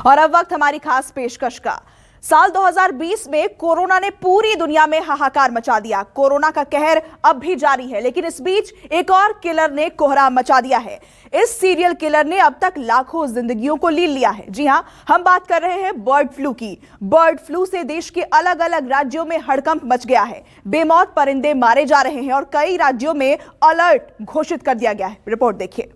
और अब वक्त हमारी खास पेशकश का। साल 2020 में कोरोना ने पूरी दुनिया में हाहाकार मचा दिया। कोरोना का कहर अब भी जारी है, लेकिन इस बीच एक और किलर ने कोहराम मचा दिया है। इस सीरियल किलर ने अब तक लाखों जिंदगियों को लील लिया है। जी हां, हम बात कर रहे हैं बर्ड फ्लू की। बर्ड फ्लू से देश के अलग अलग राज्यों में हड़कंप मच गया है। बेमौत परिंदे मारे जा रहे हैं और कई राज्यों में अलर्ट घोषित कर दिया गया है। रिपोर्ट देखिए।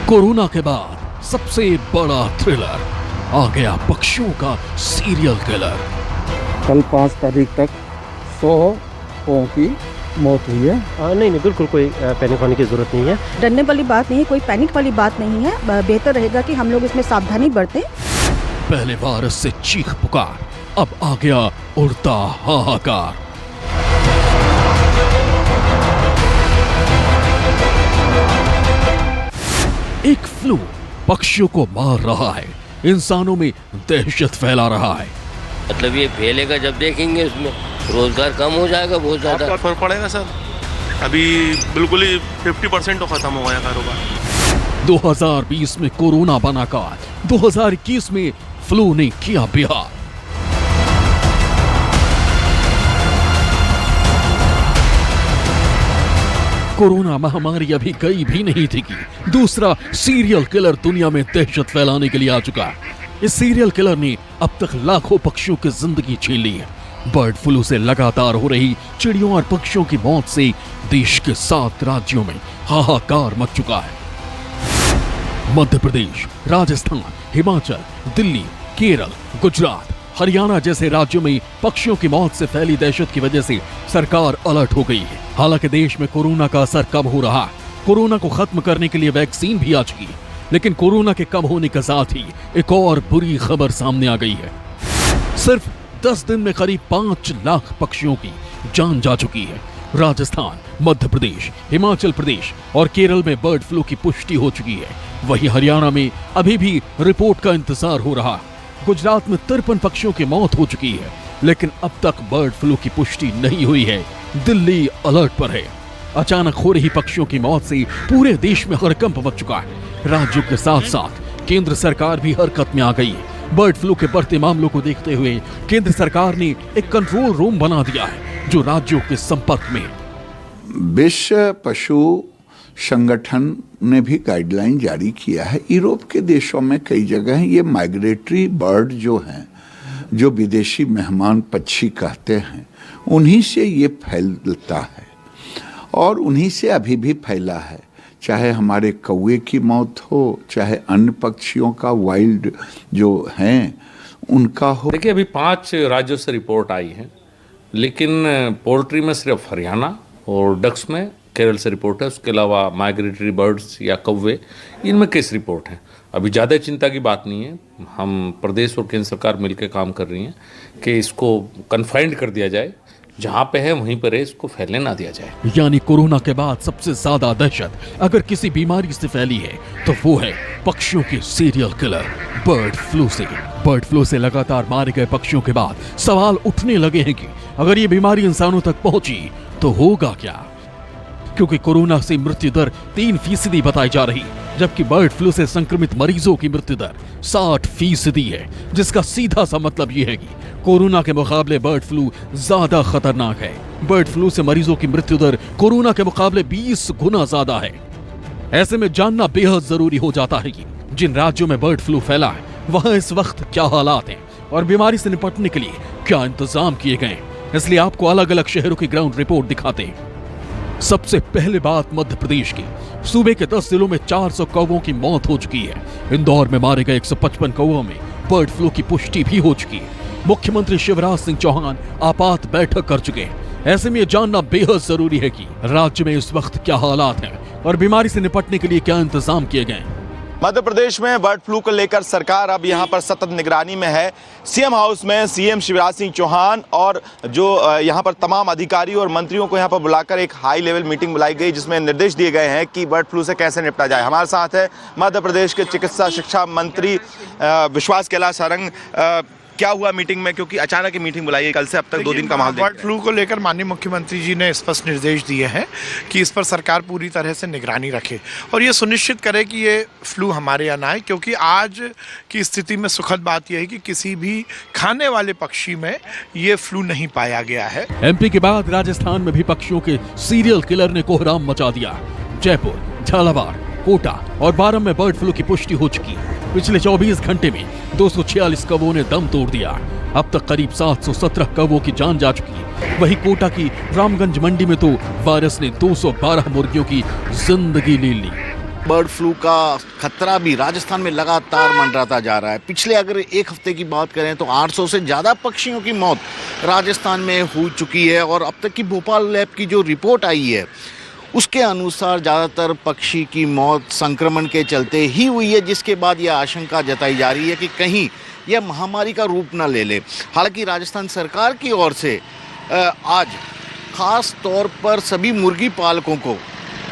कोरोना के बाद सबसे बड़ा थ्रिलर आ गया, पक्षियों का सीरियल किलर। कल 5 तारीख तक 100 कौओं की मौत हुई है। नहीं, बिल्कुल कोई पैनिक होने की जरूरत नहीं है। डरने वाली बात नहीं है, कोई पैनिक वाली बात नहीं है। बेहतर रहेगा कि हम लोग इसमें सावधानी बरतें। पहले वायरस से चीख पुकार, अब आ गया उड़ता हाहाकार। एक फ्लू पक्षियों को मार रहा है, इंसानों में दहशत फैला रहा है। मतलब ये फैलेगा जब देखेंगे, उसमें रोजगार कम हो जाएगा बहुत ज्यादा। फर्क पड़ेगा सर, अभी बिल्कुल ही 50% तो खत्म हो गया कारोबार। 2020 में कोरोना बना काल, 2021 में फ्लू ने किया बिहार। कोरोना महामारी अभी गई भी नहीं थी कि दूसरा सीरियल किलर दुनिया में दहशत फैलाने के लिए आ चुका है। इस सीरियल किलर ने अब तक लाखों पक्षियों की जिंदगी छीन ली है। बर्ड फ्लू से लगातार हो रही चिड़ियों और पक्षियों की मौत से देश के 7 राज्यों में हाहाकार मच चुका है। मध्य प्रदेश, राजस्थान, हिमाचल, दिल्ली, केरल, गुजरात, हरियाणा जैसे राज्यों में पक्षियों की मौत से फैली दहशत की वजह से सरकार अलर्ट हो गई है। हालांकि देश में कोरोना का असर कम हो रहा है। कोरोना को खत्म करने के लिए वैक्सीन भी आ चुकी है, लेकिन कोरोना के कम होने के साथ ही एक और बुरी खबर सामने आ गई है। सिर्फ 10 दिन में करीब 5 लाख पक्षियों की जान जा चुकी है। राजस्थान, मध्य प्रदेश, हिमाचल प्रदेश और केरल में बर्ड फ्लू की पुष्टि हो चुकी है। वहीं हरियाणा में अभी भी रिपोर्ट का इंतजार हो रहा है। गुजरात में 53 पक्षियों की मौत हो चुकी है, लेकिन अब तक बर्ड फ्लू की पुष्टि नहीं हुई है। दिल्ली अलर्ट पर है। अचानक हो रही पक्षियों की मौत से पूरे देश में हड़कंप मच चुका है। राज्यों के साथ साथ केंद्र सरकार भी हरकत में आ गई है। बर्ड फ्लू के बढ़ते मामलों को देखते हुए केंद्र सरकार ने एक कंट्रोल रूम बना दिया है, जो राज्यों के संपर्क में है। विश्व पशु संगठन ने भी गाइडलाइन जारी किया है। यूरोप के देशों में कई जगह ये माइग्रेटरी बर्ड जो हैं, जो विदेशी मेहमान पक्षी कहते हैं, उन्हीं से ये फैलता है और उन्हीं से अभी भी फैला है। चाहे हमारे कौवे की मौत हो, चाहे अन्य पक्षियों का वाइल्ड जो हैं उनका हो। देखिए, अभी 5 राज्यों से रिपोर्ट आई है, लेकिन पोल्ट्री में सिर्फ हरियाणा और डक्स में केरल से रिपोर्ट है। उसके अलावा माइग्रेटरी बर्ड्स या कौवे, इनमें केस रिपोर्ट है। अभी ज़्यादा चिंता की बात नहीं है। हम प्रदेश और केंद्र सरकार मिलकर काम कर रही हैं कि इसको कन्फाइंड कर दिया जाए, जहाँ पे है वहीं पर है, इसको फैलने ना दिया जाए। यानी कोरोना के बाद सबसे ज्यादा दहशत अगर किसी बीमारी से फैली है तो वो है पक्षियों के सीरियल किलर बर्ड फ्लू से। बर्ड फ्लू से लगातार मारे गए पक्षियों के बाद सवाल उठने लगे हैं कि अगर ये बीमारी इंसानों तक पहुंची तो होगा क्या, क्योंकि कोरोना से मृत्यु दर 3% बताई जा रही, जबकि बर्ड फ्लू से संक्रमित मरीजों की मृत्यु दर 60% है, जिसका सीधा सा मतलब ये है कि कोरोना के मुकाबले बर्ड फ्लू ज्यादा खतरनाक है। बर्ड फ्लू से मरीजों की मृत्यु दर कोरोना के मुकाबले 20 गुना ज्यादा है। ऐसे में जानना बेहद जरूरी हो जाता है कि जिन राज्यों में बर्ड फ्लू फैला है वहां इस वक्त क्या हालात हैं और बीमारी से निपटने के लिए क्या इंतजाम किए गए। इसलिए आपको अलग अलग शहरों की ग्राउंड रिपोर्ट दिखाते हैं। सबसे पहले बात मध्य प्रदेश की। सूबे के 10 जिलों में 400 कौवों की मौत हो चुकी है। इंदौर में मारे गए 155 कौवों में बर्ड फ्लू की पुष्टि भी हो चुकी है। मुख्यमंत्री शिवराज सिंह चौहान आपात बैठक कर चुके हैं। ऐसे में यह जानना बेहद जरूरी है कि राज्य में इस वक्त क्या हालात हैं और बीमारी से निपटने के लिए क्या इंतजाम किए गए। मध्य प्रदेश में बर्ड फ्लू को लेकर सरकार अब यहां पर सतत निगरानी में है। सीएम हाउस में सीएम शिवराज सिंह चौहान और जो यहां पर तमाम अधिकारी और मंत्रियों को यहां पर बुलाकर एक हाई लेवल मीटिंग बुलाई गई, जिसमें निर्देश दिए गए हैं कि बर्ड फ्लू से कैसे निपटा जाए। हमारे साथ है मध्य प्रदेश के चिकित्सा शिक्षा मंत्री विश्वास कैलाश सारंग। क्या हुआ मीटिंग में, क्योंकि अचानक मीटिंग बुलाई है, कल से अब तक 2 दिन का माहौल। बर्ड फ्लू को लेकर माननीय मुख्यमंत्री जी ने स्पष्ट निर्देश दिए हैं कि इस पर सरकार पूरी तरह से निगरानी रखे और ये सुनिश्चित करे कि ये फ्लू हमारे यहाँ ना आए, क्योंकि आज की स्थिति में सुखद बात यह है कि किसी भी खाने वाले पक्षी में ये फ्लू नहीं पाया गया है। एमपी के बाद राजस्थान में भी पक्षियों के सीरियल किलर ने कोहराम मचा दिया। जयपुर, झालावाड़, कोटा और बारां में बर्ड फ्लू की पुष्टि हो चुकी। पिछले 24 घंटे में 246 कौवों ने दम तोड़ दिया। अब तक करीब 717 कौवों की जान जा चुकी। वहीं कोटा की रामगंज मंडी में तो वायरस ने 212 मुर्गियों की जिंदगी ले ली। बर्ड फ्लू का खतरा भी राजस्थान में लगातार मंडराता जा रहा है। पिछले अगर एक हफ्ते की बात करें तो 800 से ज़्यादा पक्षियों की मौत राजस्थान में हो चुकी है और अब तक की भोपाल लैब की जो रिपोर्ट आई है उसके अनुसार ज़्यादातर पक्षी की मौत संक्रमण के चलते ही हुई है, जिसके बाद यह आशंका जताई जा रही है कि कहीं यह महामारी का रूप न ले ले। हालांकि राजस्थान सरकार की ओर से आज खास तौर पर सभी मुर्गी पालकों को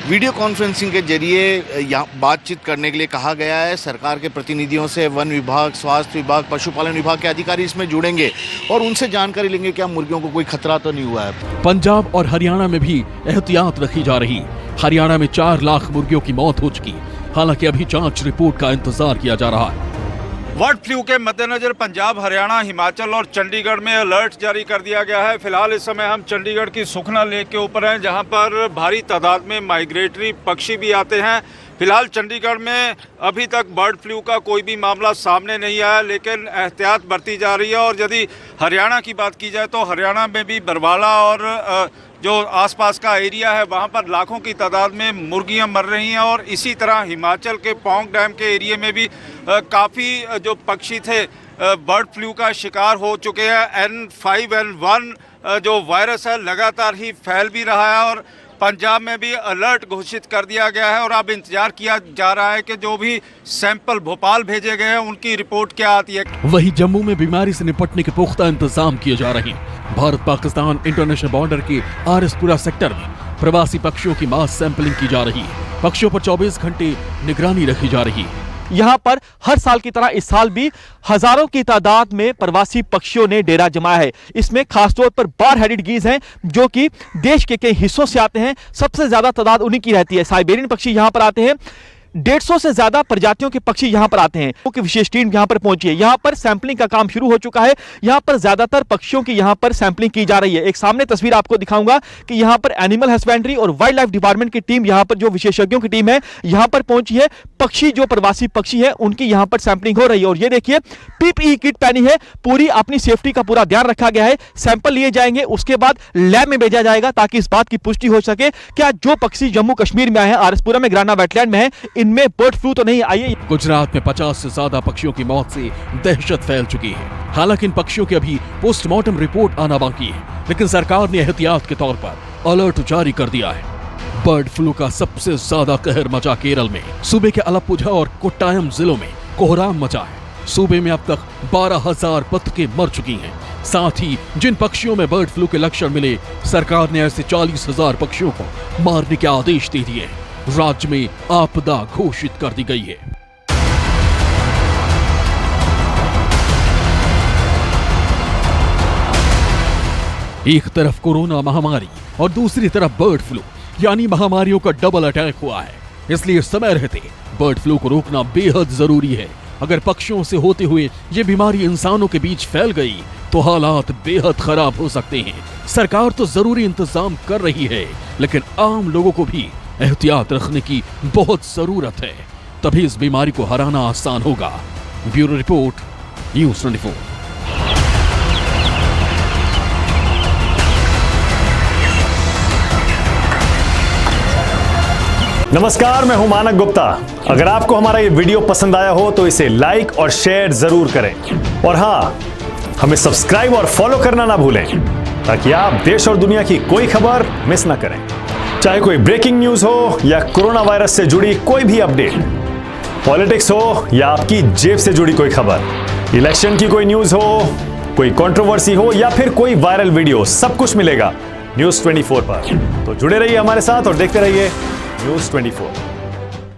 वीडियो कॉन्फ्रेंसिंग के जरिए यहाँ बातचीत करने के लिए कहा गया है। सरकार के प्रतिनिधियों से वन विभाग, स्वास्थ्य विभाग, पशुपालन विभाग के अधिकारी इसमें जुड़ेंगे और उनसे जानकारी लेंगे क्या मुर्गियों को कोई खतरा तो नहीं हुआ है। पंजाब और हरियाणा में भी एहतियात रखी जा रही। हरियाणा में 4 लाख मुर्गियों की मौत हो चुकी। हालांकि अभी जांच रिपोर्ट का इंतजार किया जा रहा है। बर्ड फ्लू के मद्देनजर पंजाब, हरियाणा, हिमाचल और चंडीगढ़ में अलर्ट जारी कर दिया गया है। फिलहाल इस समय हम चंडीगढ़ की सुखना लेक के ऊपर हैं, जहां पर भारी तादाद में माइग्रेटरी पक्षी भी आते हैं। फिलहाल चंडीगढ़ में अभी तक बर्ड फ्लू का कोई भी मामला सामने नहीं आया, लेकिन एहतियात बरती जा रही है। और यदि हरियाणा की बात की जाए तो हरियाणा में भी बरवाला और जो आसपास का एरिया है वहाँ पर लाखों की तादाद में मुर्गियाँ मर रही हैं। और इसी तरह हिमाचल के पौंग डैम के एरिया में भी काफ़ी जो पक्षी थे बर्ड फ्लू का शिकार हो चुके हैं। N5N1 जो वायरस है लगातार ही फैल भी रहा है और पंजाब में भी अलर्ट घोषित कर दिया गया है। और अब इंतजार किया जा रहा है कि जो भी सैंपल भोपाल भेजे गए हैं उनकी रिपोर्ट क्या आती है। वहीं जम्मू में बीमारी से निपटने के पुख्ता इंतजाम किए जा रहे हैं। भारत पाकिस्तान इंटरनेशनल बॉर्डर के आरएसपुरा सेक्टर में प्रवासी पक्षियों की मास सैंपलिंग की जा रही है। पक्षियों पर 24 घंटे निगरानी रखी जा रही है। यहाँ पर हर साल की तरह इस साल भी हजारों की तादाद में प्रवासी पक्षियों ने डेरा जमाया है। इसमें खासतौर पर बार हेडेड गीज हैं जो कि देश के कई हिस्सों से आते हैं। सबसे ज्यादा तादाद उन्हीं की रहती है। साइबेरियन पक्षी यहाँ पर आते हैं। 150 से ज्यादा प्रजातियों के पक्षी यहां पर आते हैं। तो विशेष टीम यहां पर पहुंची है। यहां पर सैंपलिंग का काम शुरू हो चुका है। यहां पर ज्यादातर पक्षियों की यहां पर सैंपलिंग की जा रही है। एक सामने तस्वीर आपको दिखाऊंगा कि यहां पर एनिमल हस्बेंड्री और वाइल्ड लाइफ डिपार्टमेंट की टीम, यहां पर जो विशेषज्ञों की टीम है यहां पर पहुंची है। पक्षी जो प्रवासी पक्षी है उनकी यहां पर सैंपलिंग हो रही है। और ये देखिए पीपीई किट पहनी है, पूरी अपनी सेफ्टी का पूरा ध्यान रखा गया है। सैंपल लिए जाएंगे, उसके बाद लैब में भेजा जाएगा ताकि इस बात की पुष्टि हो सके क्या जो पक्षी जम्मू कश्मीर में आए हैं, आरएसपुरा में, ग्राना वेटलैंड में है, इनमें बर्ड फ्लू तो नहीं आई है। गुजरात में 50 से ज्यादा पक्षियों की मौत से दहशत फैल चुकी है। हालांकि इन पक्षियों की अभी पोस्टमार्टम रिपोर्ट आना बाकी है, लेकिन सरकार ने एहतियात के तौर पर अलर्ट जारी कर दिया है। बर्ड फ्लू का सबसे ज्यादा कहर मचा केरल में। सूबे के अलप्पुझा और कोट्टायम जिलों में कोहराम मचा है। सूबे में अब तक 12,000 बत्तखें मर चुकी हैं। साथ ही जिन पक्षियों में बर्ड फ्लू के लक्षण मिले, सरकार ने ऐसे 40,000 पक्षियों को मारने के आदेश दे दिए। राज्य में आपदा घोषित कर दी गई है। एक तरफ कोरोना महामारी और दूसरी तरफ बर्ड फ्लू, यानी महामारियों का डबल अटैक हुआ है। इसलिए समय रहते बर्ड फ्लू को रोकना बेहद जरूरी है। अगर पक्षियों से होते हुए ये बीमारी इंसानों के बीच फैल गई तो हालात बेहद खराब हो सकते हैं। सरकार तो जरूरी इंतजाम कर रही है, लेकिन आम लोगों को भी एहतियात रखने की बहुत जरूरत है, तभी इस बीमारी को हराना आसान होगा। Bureau report, news 24। नमस्कार, मैं हूं मानक गुप्ता। अगर आपको हमारा ये वीडियो पसंद आया हो तो इसे लाइक और शेयर जरूर करें। और हाँ, हमें सब्सक्राइब और फॉलो करना ना भूलें ताकि आप देश और दुनिया की कोई खबर मिस ना करें। चाहे कोई ब्रेकिंग न्यूज हो या कोरोना वायरस से जुड़ी कोई भी अपडेट, पॉलिटिक्स हो या आपकी जेब से जुड़ी कोई खबर, इलेक्शन की कोई न्यूज हो, कोई कंट्रोवर्सी हो या फिर कोई वायरल वीडियो, सब कुछ मिलेगा न्यूज़ 24 पर। तो जुड़े रहिए हमारे साथ और देखते रहिए न्यूज़ 24।